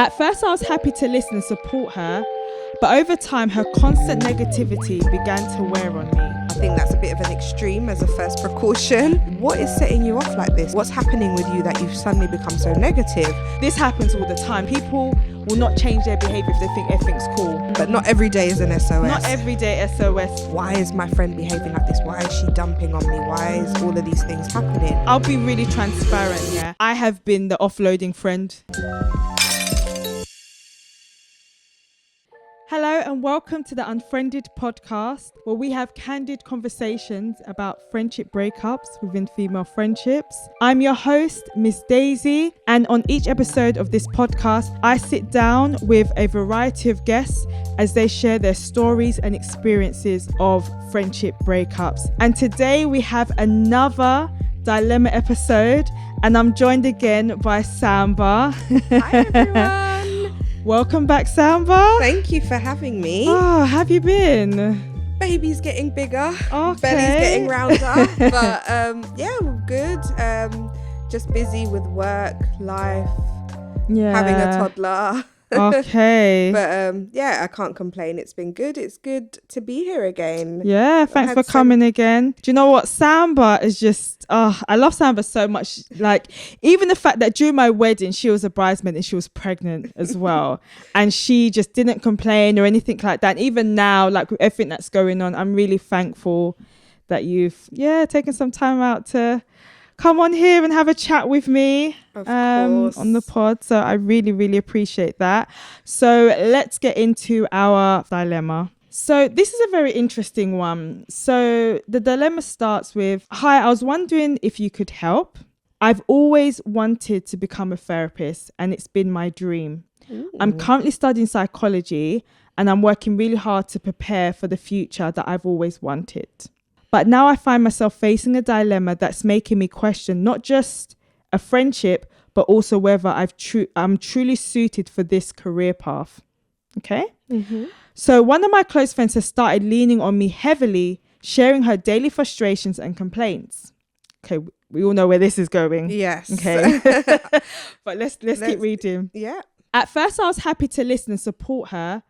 At first I was happy to listen and support her, but over time her constant negativity began to wear on me. I think that's a bit of an extreme as a first precaution. What is setting you off like this? What's happening with you that you've suddenly become so negative? This happens all the time. People will not change their behaviour if they think everything's cool. But not every day is an SOS. Not every day SOS. Why is my friend behaving like this? Why is she dumping on me? Why is all of these things happening? I'll be really transparent, yeah. I have been the offloading friend. Hello and welcome to the Unfriended podcast, where we have candid conversations about friendship breakups within female friendships. I'm your host, Miss Daisy, and on each episode of this podcast, I sit down with a variety of guests as they share their stories and experiences of friendship breakups. And today we have another dilemma episode, and I'm joined again by Samba. Hi everyone. Welcome back, Samba. Thank you for having me. Oh, have you been? Baby's getting bigger. Okay. Belly's getting rounder. But yeah, we're good. Just busy with work, life, having a toddler. Okay. But yeah, I can't complain. It's been good. It's good to be here again. Yeah, thanks for coming again. Do you know what? Samba is just, I love Samba so much. Like, even the fact that during my wedding, she was a bridesmaid and she was pregnant as well. And she just didn't complain or anything like that. And even now, like with everything that's going on, I'm really thankful that you've, taken some time out to come on here and have a chat with me on the pod. So I really, really appreciate that. So let's get into our dilemma. So this is a very interesting one. So the dilemma starts with, hi, I was wondering if you could help. I've always wanted to become a therapist and it's been my dream. Ooh. I'm currently studying psychology and I'm working really hard to prepare for the future that I've always wanted. But now I find myself facing a dilemma that's making me question not just a friendship, but also whether I'm truly suited for this career path. Okay? Mm-hmm. So one of my close friends has started leaning on me heavily, sharing her daily frustrations and complaints. Okay, we all know where this is going. Yes. Okay. But let's keep reading. Yeah. At first I was happy to listen and support her,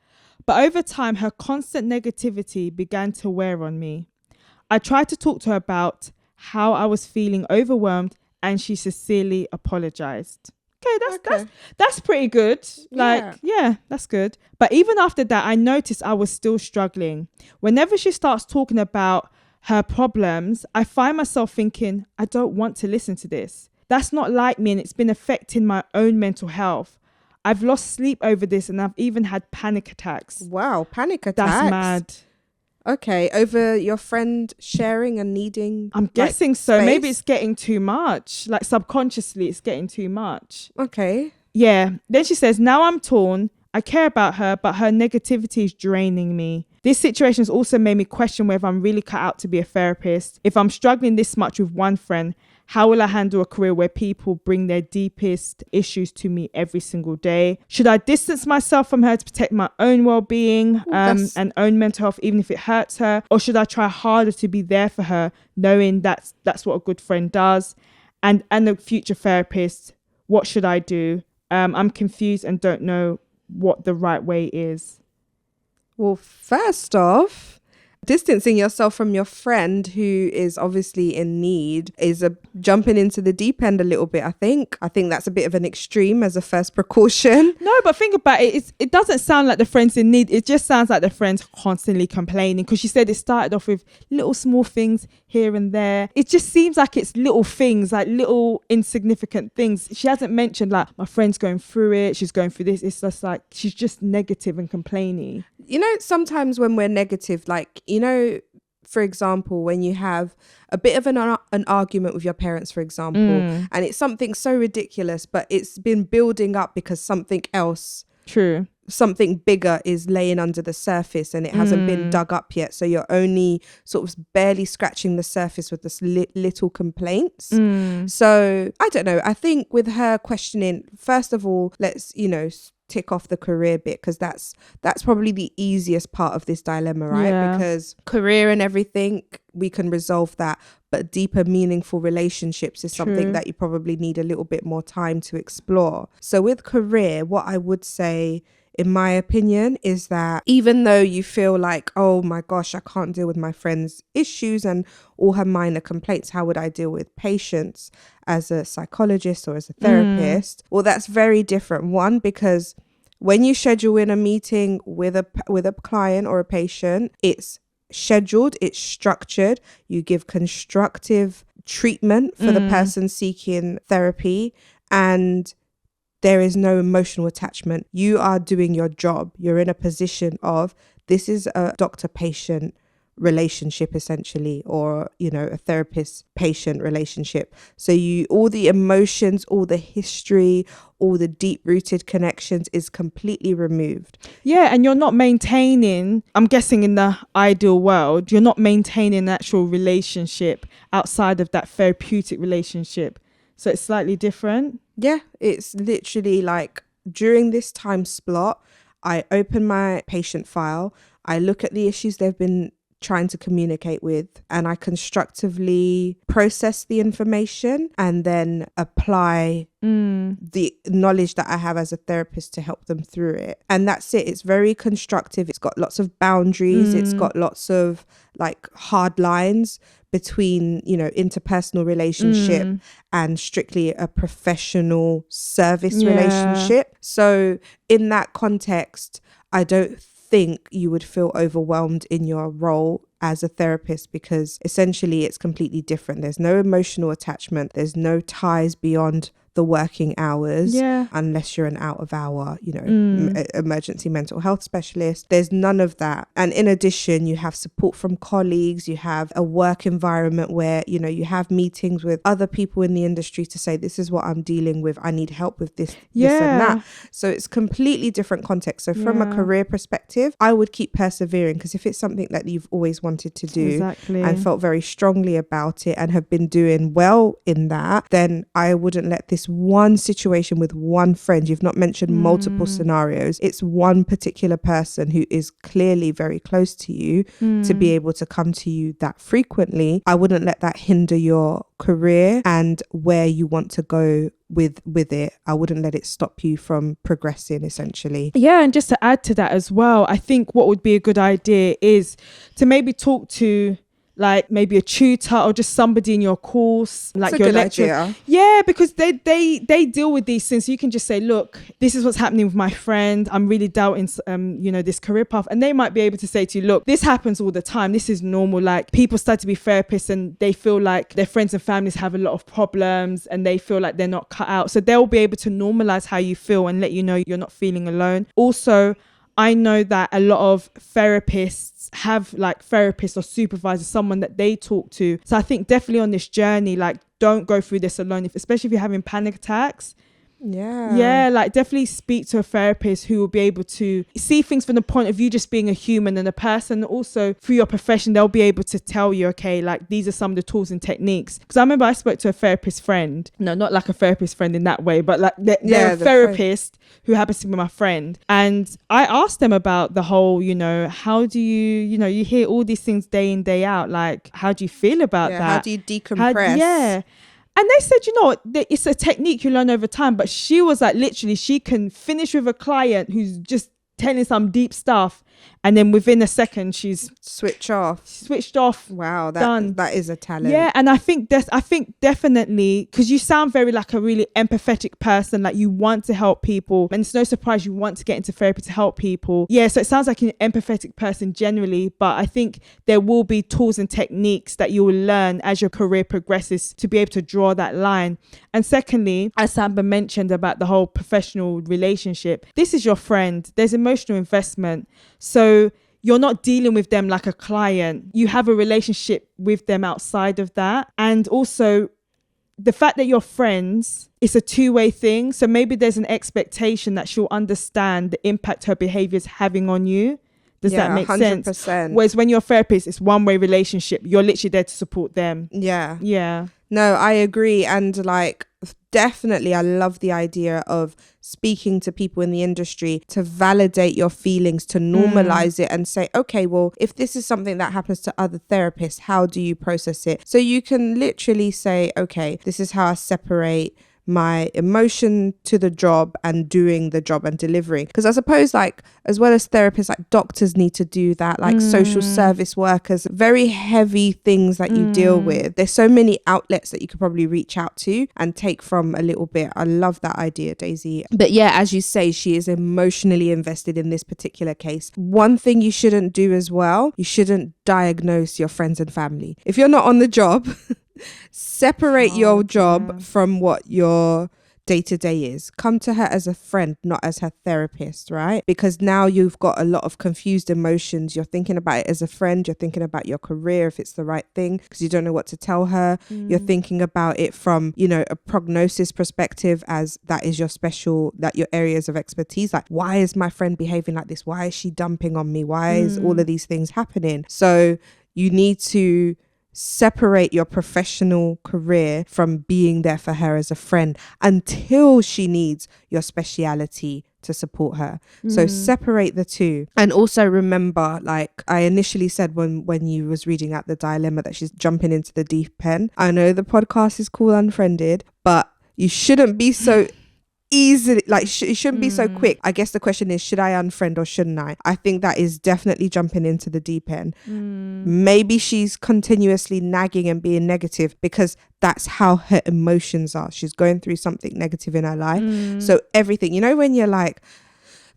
but over time her constant negativity began to wear on me. I tried to talk to her about how I was feeling overwhelmed and she sincerely apologized. Okay, that's pretty good. Like, yeah, that's good. But even after that, I noticed I was still struggling. Whenever she starts talking about her problems, I find myself thinking, I don't want to listen to this. That's not like me and it's been affecting my own mental health. I've lost sleep over this and I've even had panic attacks. Wow, panic attacks? That's mad. Okay, over your friend sharing and needing. I'm guessing so. Space? Maybe it's getting too much. Like subconsciously, it's getting too much. Okay. Yeah. Then she says, now I'm torn. I care about her, but her negativity is draining me. This situation has also made me question whether I'm really cut out to be a therapist. If I'm struggling this much with one friend, how will I handle a career where people bring their deepest issues to me every single day? Should I distance myself from her to protect my own well-being and own mental health, even if it hurts her? Or should I try harder to be there for her, knowing that's what a good friend does? And a future therapist, what should I do? I'm confused and don't know what the right way is. Well, first off, distancing yourself from your friend who is obviously in need is jumping into the deep end a little bit, I think. I think that's a bit of an extreme as a first precaution. No, but think about it. It doesn't sound like the friend's in need. It just sounds like the friend's constantly complaining, because she said it started off with little small things here and there. It just seems like it's little things, like little insignificant things. She hasn't mentioned like, my friend's going through it, she's going through this. It's just like she's just negative and complaining. You know, sometimes when we're negative, like, you know, for example, when you have a bit of an argument with your parents, for example, and it's something so ridiculous, but it's been building up because something else, something bigger is laying under the surface and it hasn't been dug up yet. So you're only sort of barely scratching the surface with this little complaints. So I don't know. I think with her questioning, first of all, let's, tick off the career bit, because that's probably the easiest part of this dilemma, right? Yeah. Because career and everything, we can resolve that, but deeper, meaningful relationships is something True. that you probably need a little bit more time to explore. So with career, what I would say, in my opinion, is that even though you feel like, oh my gosh, I can't deal with my friend's issues and all her minor complaints, how would I deal with patients as a psychologist or as a therapist? Well, that's very different. One, because when you schedule in a meeting with a client or a patient, it's scheduled, it's structured, you give constructive treatment for the person seeking therapy, and there is no emotional attachment. You are doing your job. You're in a position of, this is a doctor-patient relationship essentially, or, you know, a therapist-patient relationship. So all the emotions, all the history, all the deep-rooted connections is completely removed. Yeah, and you're not maintaining, I'm guessing in the ideal world, you're not maintaining an actual relationship outside of that therapeutic relationship. So it's slightly different. Yeah, it's literally like, during this time slot, I open my patient file, I look at the issues they've been trying to communicate with, and I constructively process the information and then apply the knowledge that I have as a therapist to help them through it. And that's it. It's very constructive. It's got lots of boundaries. It's got lots of like hard lines between, you know, interpersonal relationship and strictly a professional service relationship. So in that context, I don't think you would feel overwhelmed in your role as a therapist, because essentially it's completely different. There's no emotional attachment. There's no ties beyond the working hours, unless you're an out of hour, you know, emergency mental health specialist. There's none of that. And in addition, you have support from colleagues. You have a work environment where, you know, you have meetings with other people in the industry to say, this is what I'm dealing with. I need help with this, this and that. So it's completely different context. So from a career perspective, I would keep persevering, because if it's something that you've always wanted to do and felt very strongly about it and have been doing well in that, then I wouldn't let this one situation with one friend, you've not mentioned multiple scenarios, it's one particular person who is clearly very close to you, to be able to come to you that frequently, I wouldn't let that hinder your career and where you want to go with it. I wouldn't let it stop you from progressing, essentially. Yeah, and just to add to that as well, I think what would be a good idea is to maybe talk to like maybe a tutor or just somebody in your course, like your lecturer. Yeah, because they deal with these things. So you can just say, look, this is what's happening with my friend. I'm really doubting, you know, this career path. And they might be able to say to you, look, this happens all the time. This is normal. Like, people start to be therapists and they feel like their friends and families have a lot of problems and they feel like they're not cut out. So they'll be able to normalize how you feel and let you know you're not feeling alone. Also, I know that a lot of therapists have like therapists or supervisors, someone that they talk to. So I think definitely on this journey, like, don't go through this alone, especially if you're having panic attacks. Yeah, like definitely speak to a therapist who will be able to see things from the point of view just being a human and a person. Also through your profession, they'll be able to tell you, okay, like these are some of the tools and techniques. Because I remember I spoke to a therapist friend, no, not like a therapist friend in that way, but like they're a therapist who happens to be my friend, and I asked them about the whole, you know, how do you know, you hear all these things day in, day out, like how do you feel about that? How do you decompress? And they said, you know what, it's a technique you learn over time. But she was like, literally, she can finish with a client who's just telling some deep stuff, and then within a second she's switched off. Wow, done. That is a talent. Yeah, and I think definitely, because you sound very like a really empathetic person, like you want to help people, and it's no surprise you want to get into therapy to help people. Yeah, so it sounds like an empathetic person generally, but I think there will be tools and techniques that you will learn as your career progresses to be able to draw that line. And secondly, as Samba mentioned about the whole professional relationship, this is your friend. There's emotional investment. So you're not dealing with them like a client. You have a relationship with them outside of that. And also the fact that you're friends, it's a two-way thing. So maybe there's an expectation that she'll understand the impact her behavior is having on you. Does that make 100%. sense? Whereas when you're a therapist, it's one-way relationship. You're literally there to support them. Yeah. Yeah. No, I agree. And like, definitely, I love the idea of speaking to people in the industry to validate your feelings, to normalize it and say, okay, well, if this is something that happens to other therapists, how do you process it? So you can literally say, okay, this is how I separate my emotion to the job and doing the job and delivering. Because I suppose, like, as well as therapists, like doctors need to do that, like social service workers, very heavy things that you deal with. There's so many outlets that you could probably reach out to and take from a little bit. I love that idea, Daisy. But yeah, as you say, she is emotionally invested in this particular case. One thing you shouldn't do as well, you shouldn't diagnose your friends and family. If you're not on the job, separate your job from what your day-to-day is. Come to her as a friend, not as her therapist, right? Because now you've got a lot of confused emotions. You're thinking about it as a friend. You're thinking about your career, if it's the right thing, because you don't know what to tell her. You're thinking about it from, you know, a prognosis perspective, as that is your areas of expertise. Like, why is my friend behaving like this? Why is she dumping on me? Why is all of these things happening? So you need to separate your professional career from being there for her as a friend until she needs your speciality to support her. So separate the two. And also remember, like I initially said when you was reading out the dilemma, that she's jumping into the deep end. I know the podcast is called Unfriended, but you shouldn't be so easily, like it shouldn't be so quick. I guess the question is, should I unfriend or shouldn't I? I think that is definitely jumping into the deep end. Maybe she's continuously nagging and being negative because that's how her emotions are. She's going through something negative in her life. So everything, you know, when you're like,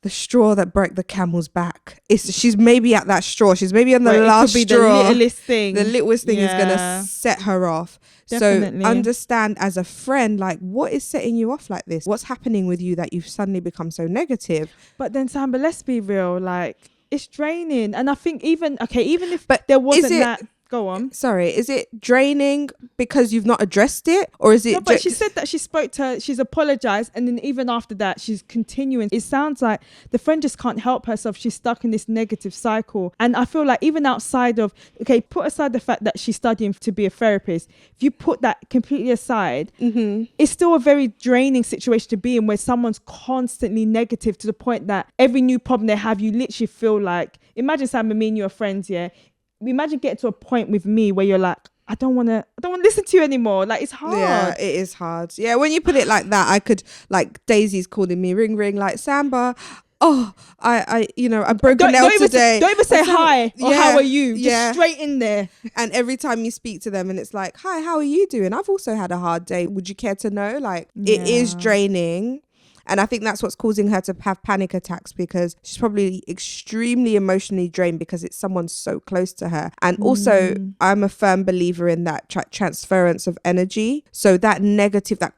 the straw that broke the camel's back, she's maybe at that straw. She's maybe on the last straw. The littlest thing. The littlest thing is going to set her off. Definitely. So understand as a friend, like, what is setting you off like this? What's happening with you that you've suddenly become so negative? But then, Samba, let's be real. Like, it's draining. And I think even if there wasn't that... Go on. Sorry, is it draining because you've not addressed it, or is it? No, but she said that she spoke to her, she's apologized, and then even after that, she's continuing. It sounds like the friend just can't help herself. She's stuck in this negative cycle. And I feel like even outside of, okay, put aside the fact that she's studying to be a therapist, if you put that completely aside, it's still a very draining situation to be in, where someone's constantly negative to the point that every new problem they have, you literally feel like, imagine Sam and me and you are friends, yeah? Imagine getting to a point with me where you're like, I don't want to listen to you anymore. Like, it's hard. Yeah, it is hard. Yeah, when you put it like that, I could, like, Daisy's calling me, ring, like, Samba, I'm broken down today. Don't even say hi or how are you. Just straight in there. And every time you speak to them and it's like, hi, how are you doing? I've also had a hard day. Would you care to know? Like, it is draining. And I think that's what's causing her to have panic attacks, because she's probably extremely emotionally drained because it's someone so close to her. And also, I'm a firm believer in that transference of energy. So that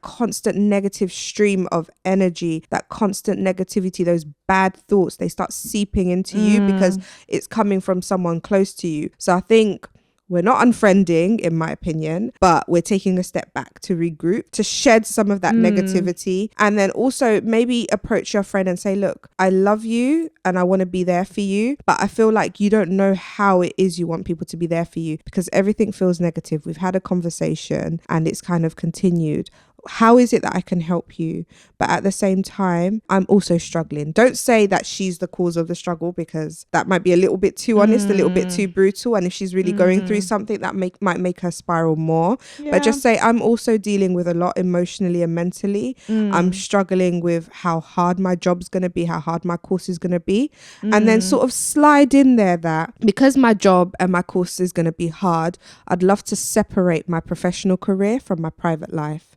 constant negative stream of energy, that constant negativity, those bad thoughts, they start seeping into you because it's coming from someone close to you. So I think we're not unfriending, in my opinion, but we're taking a step back to regroup, to shed some of that negativity. And then also maybe approach your friend and say, look, I love you and I want to be there for you, but I feel like you don't know how it is you want people to be there for you, because everything feels negative. We've had a conversation and it's kind of continued. How is it that I can help you? But at the same time, I'm also struggling. Don't say that she's the cause of the struggle, because that might be a little bit too honest, a little bit too brutal. And if she's really going through something, that might make her spiral more. Yeah. But just say, I'm also dealing with a lot emotionally and mentally. I'm struggling with how hard my job's going to be, how hard my course is going to be. And then sort of slide in there that because my job and my course is going to be hard, I'd love to separate my professional career from my private life.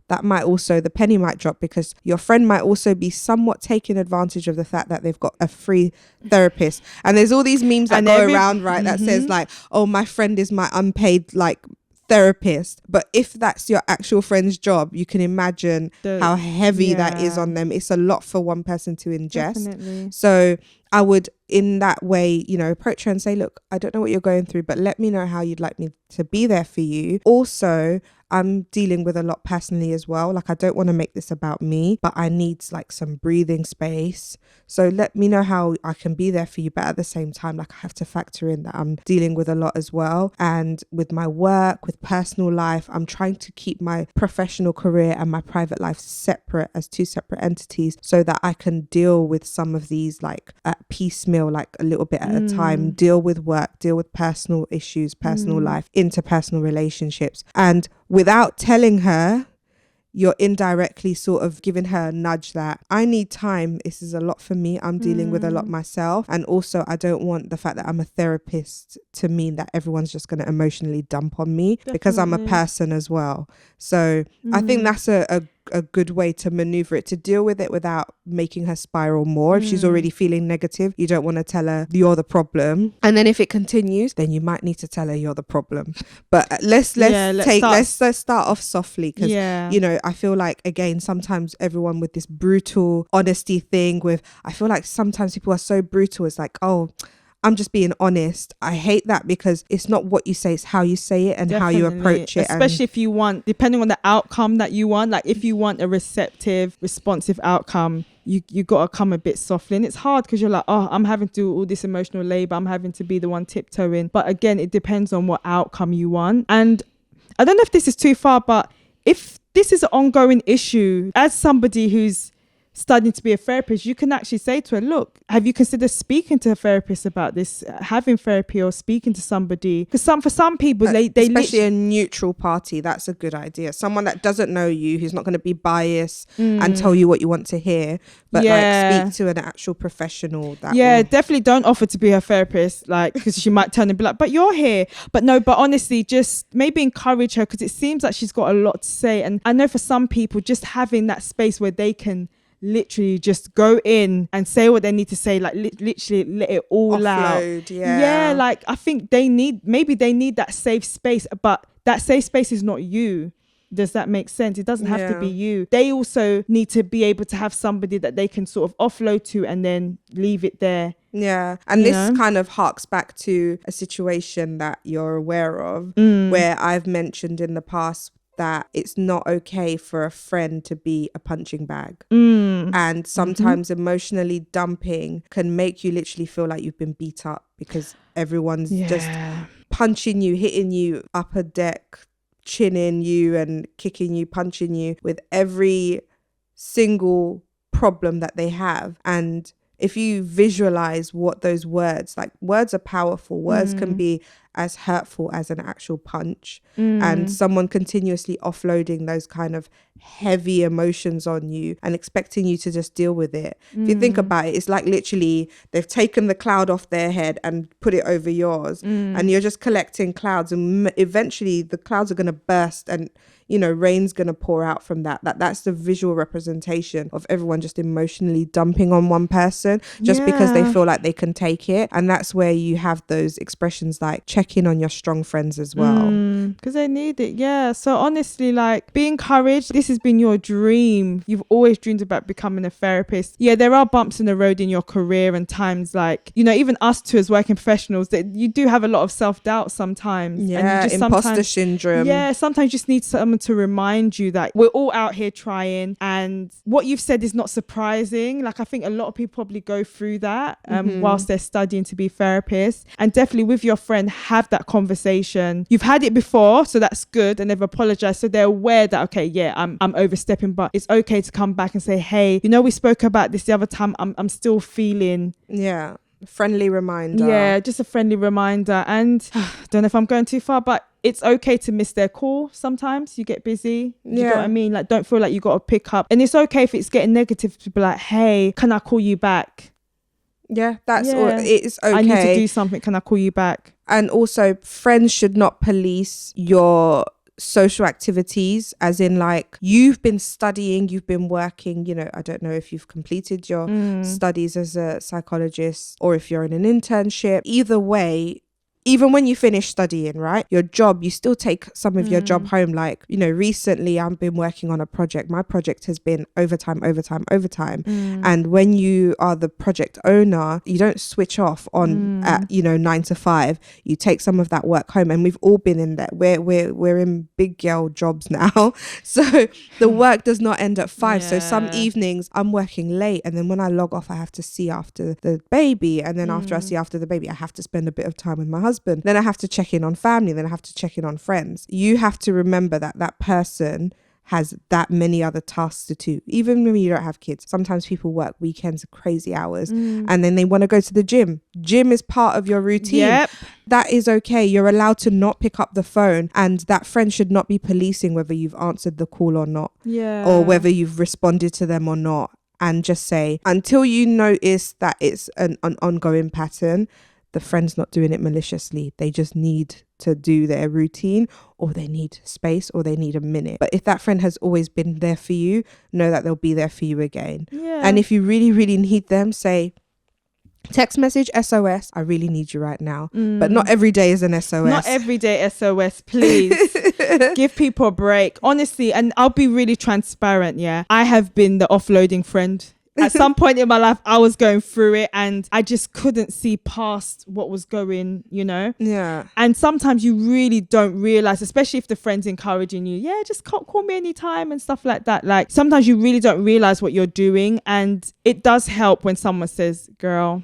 That might also, the penny might drop, because your friend might also be somewhat taking advantage of the fact that they've got a free therapist. And there's all these memes that go around, right, that says like, oh, my friend is my unpaid like therapist. But if that's your actual friend's job, you can imagine how heavy that is on them. It's a lot for one person to ingest. Definitely. So I would, in that way, approach her and say, look, I don't know what you're going through, but let me know how you'd like me to be there for you. Also, I'm dealing with a lot personally as well. Like, I don't want to make this about me, but I need like some breathing space. So let me know how I can be there for you. But at the same time, like, I have to factor in that I'm dealing with a lot as well. And with my work, with personal life, I'm trying to keep my professional career and my private life separate as two separate entities so that I can deal with some of these like at piecemeal, like a little bit at a time, deal with work, deal with personal issues, personal life, interpersonal relationships. And without telling her, you're indirectly sort of giving her a nudge that I need time. This is a lot for me. I'm dealing with a lot myself. And also, I don't want the fact that I'm a therapist to mean that everyone's just going to emotionally dump on me. Definitely. Because I'm a person as well. So I think that's a good way to maneuver it, to deal with it without making her spiral more. If she's already feeling negative, you don't want to tell her you're the problem. And then if it continues, then you might need to tell her you're the problem. But let's start off softly, because you know, I feel like, again, sometimes everyone with this brutal honesty thing with, I feel like sometimes people are so brutal. It's like, oh, I'm just being honest. I hate that, because it's not what you say, it's how you say it and Definitely. How you approach it. Especially if you want, depending on the outcome that you want, like if you want a receptive, responsive outcome, you got to come a bit softly. And it's hard because you're like, oh, I'm having to do all this emotional labor. I'm having to be the one tiptoeing. But again, it depends on what outcome you want. And I don't know if this is too far, but if this is an ongoing issue, as somebody who's studying to be a therapist, you can actually say to her, look, have you considered speaking to a therapist about this, having therapy or speaking to somebody? Because for some people, they especially a neutral party, that's a good idea. Someone that doesn't know you, who's not going to be biased and tell you what you want to hear, but like speak to an actual professional. Definitely don't offer to be her therapist, like, because she might turn and be like, but you're here. But honestly, just maybe encourage her, because it seems like she's got a lot to say. And I know for some people, just having that space where they can literally just go in and say what they need to say, like literally let it all offload, out. Yeah, like I think they need that safe space, but that safe space is not you. Does that make sense? It doesn't have to be you. They also need to be able to have somebody that they can sort of offload to and then leave it there. Yeah. And this kind of harks back to a situation that you're aware of, where I've mentioned in the past that it's not okay for a friend to be a punching bag. And sometimes emotionally dumping can make you literally feel like you've been beat up, because everyone's just punching you, hitting you upper deck, chinning you and kicking you, punching you with every single problem that they have. And if you visualize what those words, like, words are powerful. Words can be as hurtful as an actual punch. And someone continuously offloading those kind of heavy emotions on you and expecting you to just deal with it. If you think about it, it's like literally they've taken the cloud off their head and put it over yours, and you're just collecting clouds, and eventually the clouds are going to burst, and you know, rain's going to pour out from that's the visual representation of everyone just emotionally dumping on one person just because they feel like they can take it. And that's where you have those expressions like check in on your strong friends as well, because they need it. So honestly, like, be encouraged. This has been your dream. You've always dreamed about becoming a therapist. There are bumps in the road in your career, and times, like, you know, even us two as working professionals, that you do have a lot of self-doubt sometimes. And imposter syndrome. Sometimes you just need someone to remind you that we're all out here trying, and what you've said is not surprising. Like, I think a lot of people probably go through that whilst they're studying to be therapists. And definitely with your friend, have that conversation. You've had it before, so that's good, and they've apologized, so they're aware that, okay, I'm overstepping, but it's okay to come back and say, hey, you know, we spoke about this the other time, I'm still feeling. Friendly reminder. Just a friendly reminder. And don't know if I'm going too far, but it's okay to miss their call. Sometimes you get busy. You know what I mean? Like, don't feel like you got to pick up. And it's okay if it's getting negative to be like, hey, can I call you back? That's all. It's okay. I need to do something. Can I call you back? And also, friends should not police your social activities, as in, like, you've been studying, you've been working, you know, I don't know if you've completed your studies as a psychologist or if you're in an internship. Either way, even when you finish studying, right, your job, you still take some of your job home. Like, you know, recently I've been working on a project. My project has been overtime. And when you are the project owner, you don't switch off on at, you know, 9 to 5. You take some of that work home, and we've all been in there. We're in big girl jobs now. So the work does not end at 5. So some evenings I'm working late, and then when I log off, I have to see after the baby. And then after I see after the baby, I have to spend a bit of time with my husband. Then I have to check in on family. Then I have to check in on friends. You have to remember that that person has that many other tasks to do. Even when you don't have kids, sometimes people work weekends, crazy hours, and then they want to go to the gym. Gym is part of your routine. That is okay. You're allowed to not pick up the phone, and that friend should not be policing whether you've answered the call or not, or whether you've responded to them or not. And just say, until you notice that it's an ongoing pattern, the friend's not doing it maliciously. They just need to do their routine, or they need space, or they need a minute. But if that friend has always been there for you, know that they'll be there for you again. And if you really, really need them, say, text message, SOS, I really need you right now. But not every day is an SOS. Not every day SOS, please. Give people a break. Honestly, and I'll be really transparent, I have been the offloading friend. At some point in my life, I was going through it, and I just couldn't see past what was going, you know? And sometimes you really don't realize, especially if the friend's encouraging you, just call me anytime and stuff like that. Like, sometimes you really don't realize what you're doing, and it does help when someone says, girl,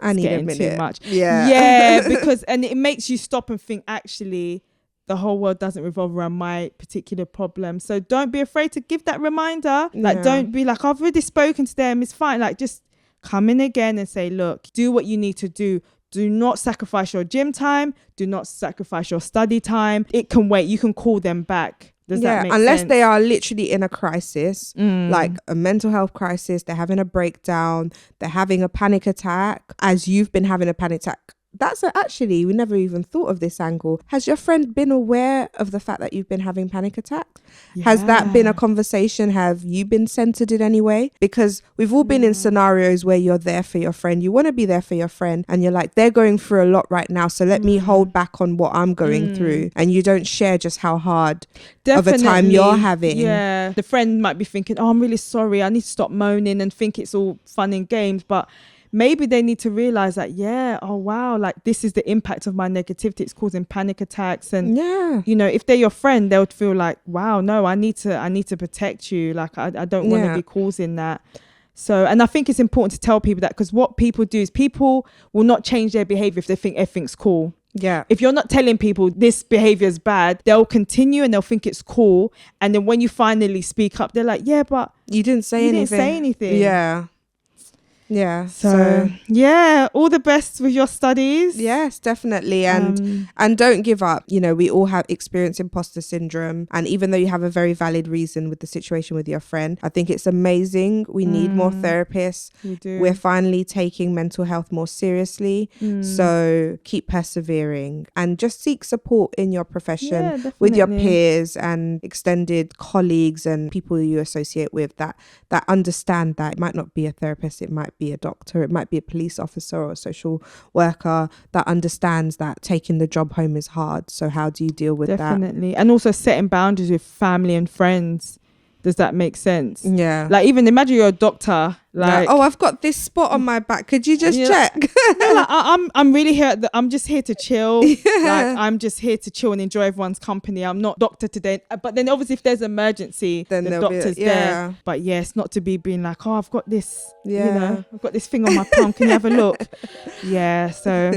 I need a minute. Too much. Because, and it makes you stop and think, actually, the whole world doesn't revolve around my particular problem. So don't be afraid to give that reminder. Like, don't be like, I've already spoken to them, it's fine. Like, just come in again and say, look, do what you need to do. Do not sacrifice your gym time. Do not sacrifice your study time. It can wait. You can call them back. Does that make unless sense? they are literally in a crisis, like a mental health crisis, they're having a breakdown, they're having a panic attack, as you've been having a panic attack. That's actually, we never even thought of this angle. Has your friend been aware of the fact that you've been having panic attacks? Has that been a conversation? Have you been centered in any way? Because we've all been in scenarios where you're there for your friend. You want to be there for your friend, and you're like, they're going through a lot right now, so let me hold back on what I'm going through. And you don't share just how hard of a time you're having. The friend might be thinking, oh, I'm really sorry, I need to stop moaning, and think it's all fun and games. But maybe they need to realize that, oh wow, like, this is the impact of my negativity. It's causing panic attacks. And you know, if they're your friend, they'll feel like, wow, no, I need to protect you. Like, I don't want to be causing that. So, and I think it's important to tell people that, because what people do is people will not change their behavior if they think everything's cool. If you're not telling people this behavior is bad, they'll continue and they'll think it's cool. And then when you finally speak up, they're like, but you didn't say anything. So all the best with your studies. Yes, definitely. And don't give up. You know, we all have experienced imposter syndrome, and even though you have a very valid reason with the situation with your friend, I think it's amazing. We need more therapists. We do. We're finally taking mental health more seriously. So keep persevering and just seek support in your profession with your peers and extended colleagues and people you associate with that understand that it might not be a therapist, it might be a doctor, it might be a police officer or a social worker that understands that taking the job home is hard. So how do you deal with that? Definitely. And also setting boundaries with family and friends. Does that make sense? Like, even imagine you're a doctor, like, oh, I've got this spot on my back, could you just check? Like, I'm really here I'm just here to chill. Like, I'm just here to chill and enjoy everyone's company. I'm not doctor today. But then obviously if there's emergency, then the doctor's there. But it's not to be being like, oh, I've got this, you know, I've got this thing on my palm, can you have a look? So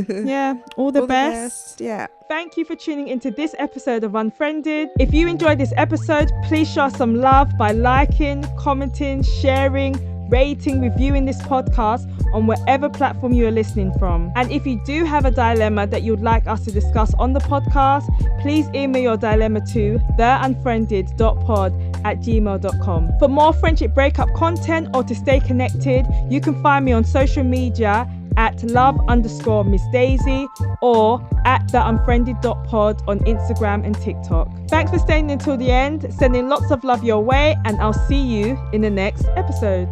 all the best. Thank you for tuning into this episode of Unfriended. If you enjoyed this episode, please show us some love by liking, commenting, sharing, rating, reviewing this podcast on whatever platform you are listening from. And if you do have a dilemma that you'd like us to discuss on the podcast, please email your dilemma to theunfriended.pod@gmail.com. For more friendship breakup content or to stay connected, you can find me on social media at love_Miss_Daisy or at theunfriended.pod on Instagram and TikTok. Thanks for staying until the end, sending lots of love your way, and I'll see you in the next episode.